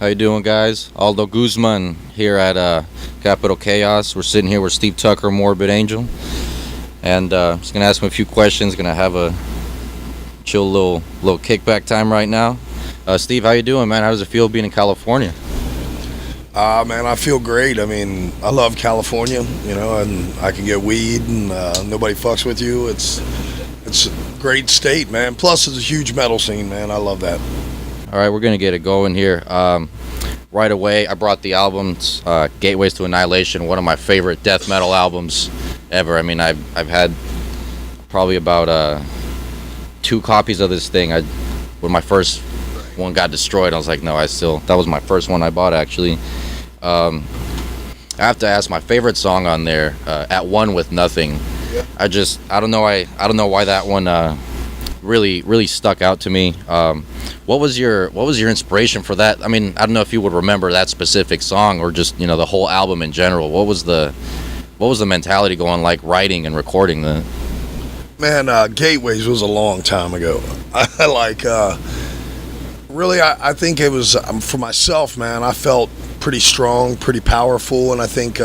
How you doing, guys? Aldo Guzman here at Capital Chaos. We're sitting here with Steve Tucker of Morbid Angel, and just gonna ask him a few questions. Gonna have a chill little kickback time right now. Steve, how you doing, man? How does it feel being in California? Man, I feel great. I mean, I love California, and I can get weed and nobody fucks with you. It's a great state, man. Plus, it's a huge metal scene, man. I love that. All right, we're gonna get it going here. Right away, I brought the albums Gateways to Annihilation, one of my favorite death metal albums ever. I mean, I've had probably about 2 copies of this thing. When my first one got destroyed, I was like, no, that was my first one I bought, actually. I have to ask, my favorite song on there, At One With Nothing. Yeah. I don't know why that one really stuck out to me. What was your inspiration for that? I mean, I don't know if you would remember that specific song or just, the whole album in general. What was the mentality going, like, writing and recording the? Man, Gateways was a long time ago. I think it was, for myself, man, I felt pretty strong, pretty powerful, and I think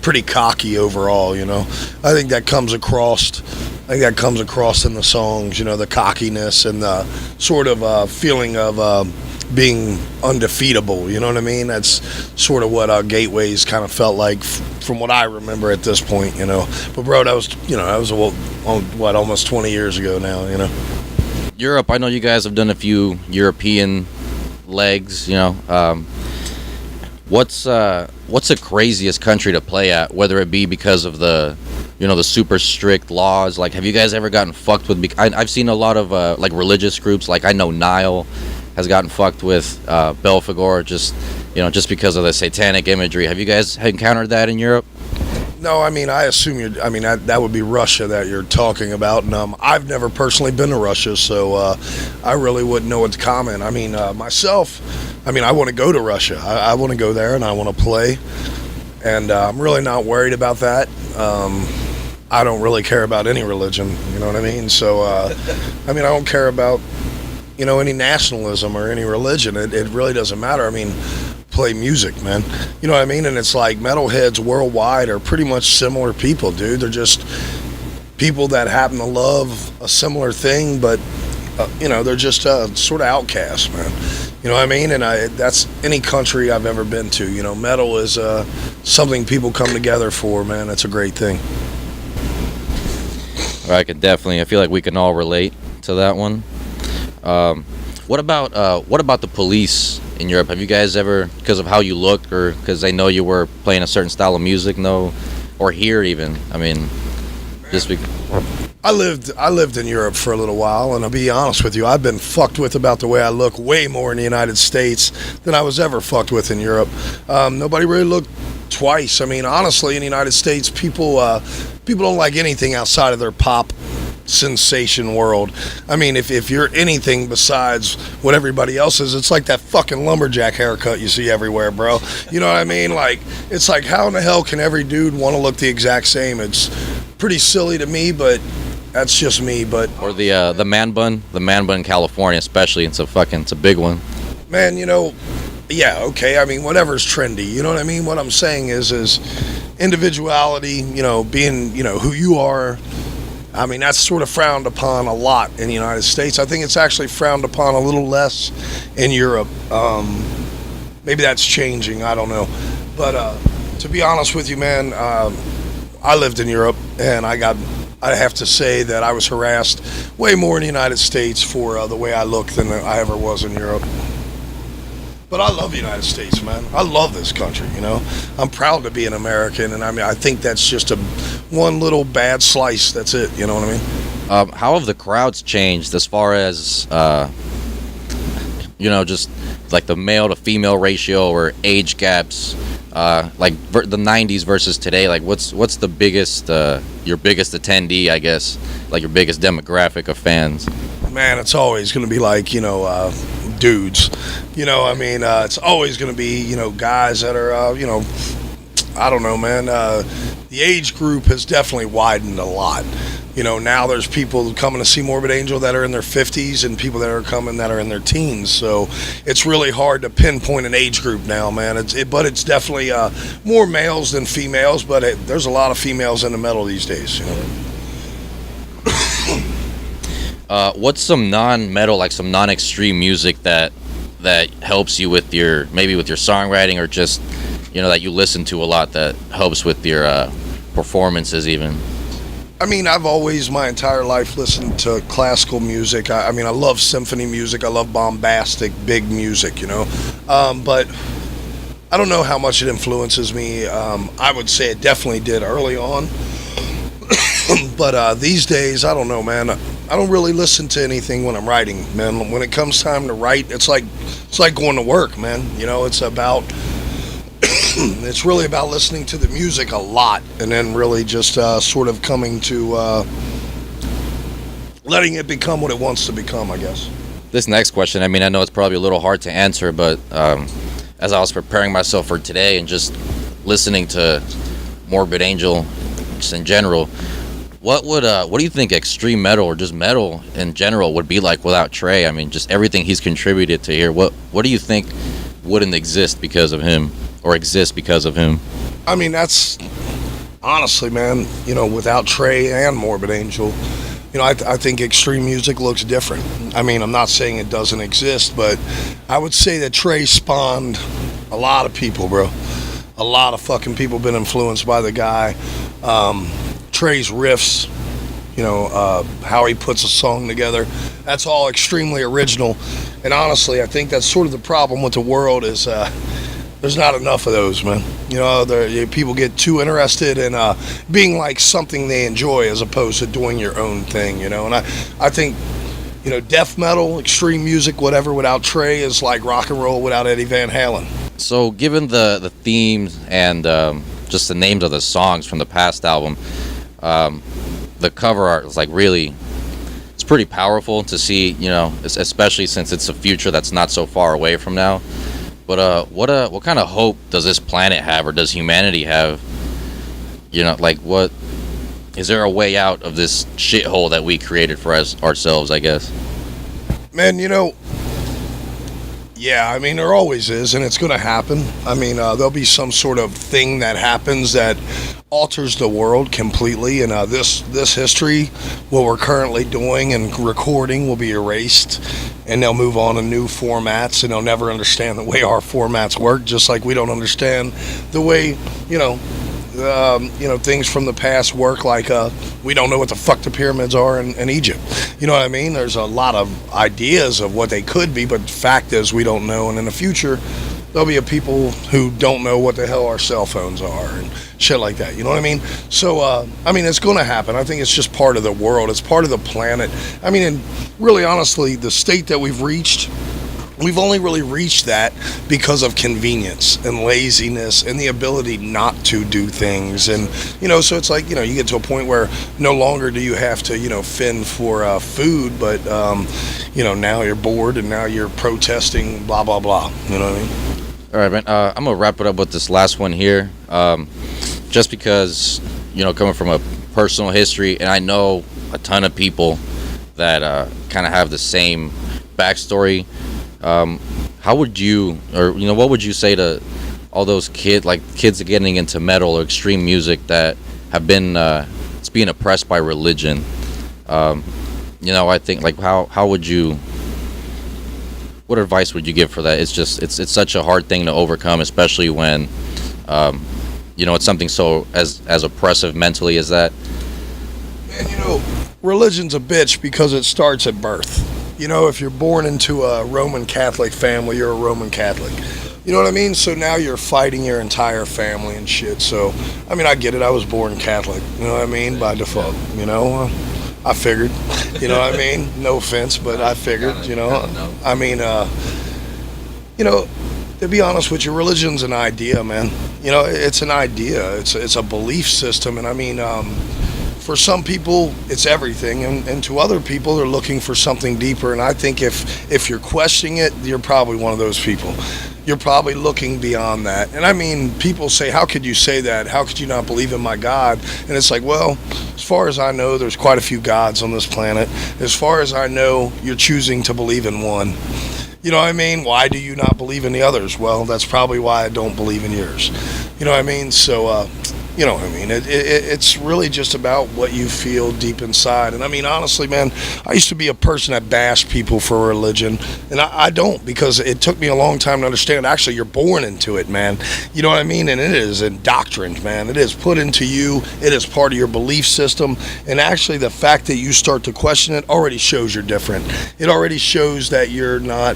pretty cocky overall, I think that comes across in the songs, the cockiness and the sort of feeling of being undefeatable, you know what I mean? That's sort of what Gateways kind of felt like from what I remember at this point, But bro, that was almost 20 years ago now, Europe, I know you guys have done a few European legs, what's the craziest country to play at, whether it be because of the the super strict laws? Like, have you guys ever gotten fucked with? I've seen a lot of like religious groups, like I know Nile has gotten fucked with Belphegor, just because of the satanic imagery. Have you guys encountered that in Europe? No, I mean, I assume that would be Russia that you're talking about, and I've never personally been to Russia, so I really wouldn't know what to comment. I mean, myself, I want to go to Russia. I want to go there, and I want to play, and I'm really not worried about that. I don't really care about any religion, you know what I mean? So, I don't care about, any nationalism or any religion. It really doesn't matter. Play music, man. You know what I mean? And it's like metalheads worldwide are pretty much similar people, dude. They're just people that happen to love a similar thing, but, they're just sort of outcasts, man. You know what I mean? And that's any country I've ever been to. Metal is something people come together for, man. It's a great thing. I feel like we can all relate to that one. What about the police in Europe? Have you guys ever, because of how you look, or because they know you were playing a certain style of music, or here even? Just because. I lived in Europe for a little while, and I'll be honest with you, I've been fucked with about the way I look way more in the United States than I was ever fucked with in Europe. Nobody really looked twice. Honestly, in the United States, people don't like anything outside of their pop sensation world. If you're anything besides what everybody else is, it's like that fucking lumberjack haircut you see everywhere, bro. You know what I mean? Like, it's like, how in the hell can every dude want to look the exact same? It's pretty silly to me, but that's just me. But or the man bun in California, especially, it's a big one. Man, yeah, okay. Whatever's trendy. You know what I mean? What I'm saying is individuality. Being who you are. That's sort of frowned upon a lot in the United States. I think it's actually frowned upon a little less in Europe. Maybe that's changing. I don't know. But to be honest with you, man, I lived in Europe, and I have to say that I was harassed way more in the United States for the way I look than I ever was in Europe. But I love the United States, man. I love this country, I'm proud to be an American, and I think that's just one little bad slice. That's it, you know what I mean? How have the crowds changed as far as, just like the male to female ratio or age gaps, like the 90s versus today? Like, what's the biggest, your biggest attendee, I guess, like your biggest demographic of fans? Man, it's always going to be like, dudes, it's always going to be, guys that are, I don't know, man. The age group has definitely widened a lot. Now there's people coming to see Morbid Angel that are in their 50s and people that are coming that are in their teens. So it's really hard to pinpoint an age group now, man. But it's definitely more males than females. But there's a lot of females in the metal these days. What's some non-metal, like some non-extreme music that helps you with your songwriting, or just that you listen to a lot that helps with your performances even? I've always my entire life listened to classical music. I love symphony music. I love bombastic, big music, but I don't know how much it influences me. I would say it definitely did early on. But these days, I don't know, man. I don't really listen to anything when I'm writing, man. When it comes time to write, it's like going to work, man. It's about... it's really about listening to the music a lot, and then really just sort of coming to letting it become what it wants to become, I guess. This next question, I know it's probably a little hard to answer, but as I was preparing myself for today and just listening to Morbid Angel just in general, what do you think extreme metal or just metal in general would be like without Trey? Just everything he's contributed to here. What do you think wouldn't exist because of him? Or exist because of him? That's honestly, man, without Trey and Morbid Angel, I think extreme music looks different. I'm not saying it doesn't exist, but I would say that Trey spawned a lot of people, bro. A lot of fucking people been influenced by the guy. Trey's riffs, how he puts a song together, that's all extremely original. And honestly, I think that's sort of the problem with the world is there's not enough of those, man. People get too interested in being like something they enjoy as opposed to doing your own thing, And I think, death metal, extreme music, whatever, without Trey is like rock and roll without Eddie Van Halen. So given the themes and just the names of the songs from the past album, the cover art is like really... it's pretty powerful to see, especially since it's a future that's not so far away from now. But what kind of hope does this planet have, or does humanity have? What is there a way out of this shithole that we created for ourselves, I guess? Man, yeah, there always is, and it's going to happen. There'll be some sort of thing that happens that alters the world completely, and this history, what we're currently doing and recording, will be erased, and they'll move on to new formats, and they'll never understand the way our formats work, just like we don't understand the way, things from the past work, like we don't know what the fuck the pyramids are in Egypt. You know what I mean? There's a lot of ideas of what they could be, but the fact is we don't know, and in the future there'll be people who don't know what the hell our cell phones are and shit like that. You know what I mean? So, it's going to happen. I think it's just part of the world. It's part of the planet. And really, honestly, the state that we've reached, we've only really reached that because of convenience and laziness and the ability not to do things. And, so it's like, you get to a point where no longer do you have to, fend for food, but, now you're bored and now you're protesting, blah, blah, blah. You know what I mean? All right, man. I'm going to wrap it up with this last one here. Just because, coming from a personal history, and I know a ton of people that kind of have the same backstory. How would you, or what would you say to all those kids getting into metal or extreme music that have been it's being oppressed by religion? I think how would you? What advice would you give for that? It's just it's such a hard thing to overcome, especially when it's something so as oppressive mentally as that. Man, religion's a bitch because it starts at birth. If you're born into a Roman Catholic family, you're a Roman Catholic. You know what I mean? So now you're fighting your entire family and shit. So, I get it. I was born Catholic. You know what I mean? By default. I figured. You know what I mean? No offense, but I figured. To be honest with you, religion's an idea, man. It's an idea. It's a belief system, and for some people, it's everything, and to other people, they're looking for something deeper. And I think if you're questioning it, you're probably one of those people. you're probably looking beyond that. And I mean, people say, how could you say that? How could you not believe in my God? And it's like, well, as far as I know, there's quite a few gods on this planet. As far as I know, you're choosing to believe in one. You know what I mean? Why do you not believe in the others? Well, that's probably why I don't believe in yours. You know what I mean? So, you know what I mean? It's really just about what you feel deep inside. And I mean, honestly, man, I used to be a person that bashed people for religion. And I don't, because it took me a long time to understand. Actually, you're born into it, man. You know what I mean? And it is indoctrined, man. It is put into you. It is part of your belief system. And actually, the fact that you start to question it already shows you're different. It already shows that you're not,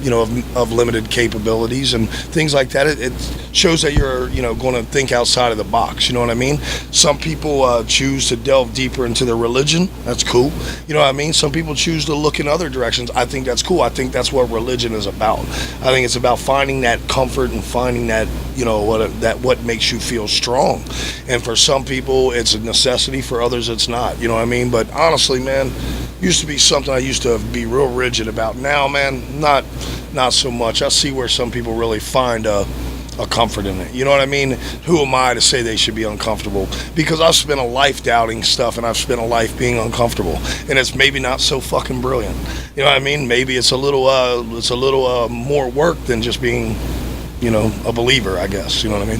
you know, of limited capabilities and things like that. It shows that you're, you know, going to think outside of the box. You know what I mean? Some people choose to delve deeper into their religion. That's cool. You know what I mean? Some people choose to look in other directions. I think that's cool. I think that's what religion is about. I think it's about finding that comfort and finding that, you know, what makes you feel strong. And for some people, it's a necessity. For others, it's not. You know what I mean? But honestly, man, used to be something I used to be real rigid about. Now, man, not so much. I see where some people really find a comfort in it. You know what I mean? Who am I to say they should be uncomfortable? Because I've spent a life doubting stuff, and I've spent a life being uncomfortable, and it's maybe not so fucking brilliant. You know what I mean? Maybe it's a little more work than just being, you know, a believer, I guess. You know what I mean?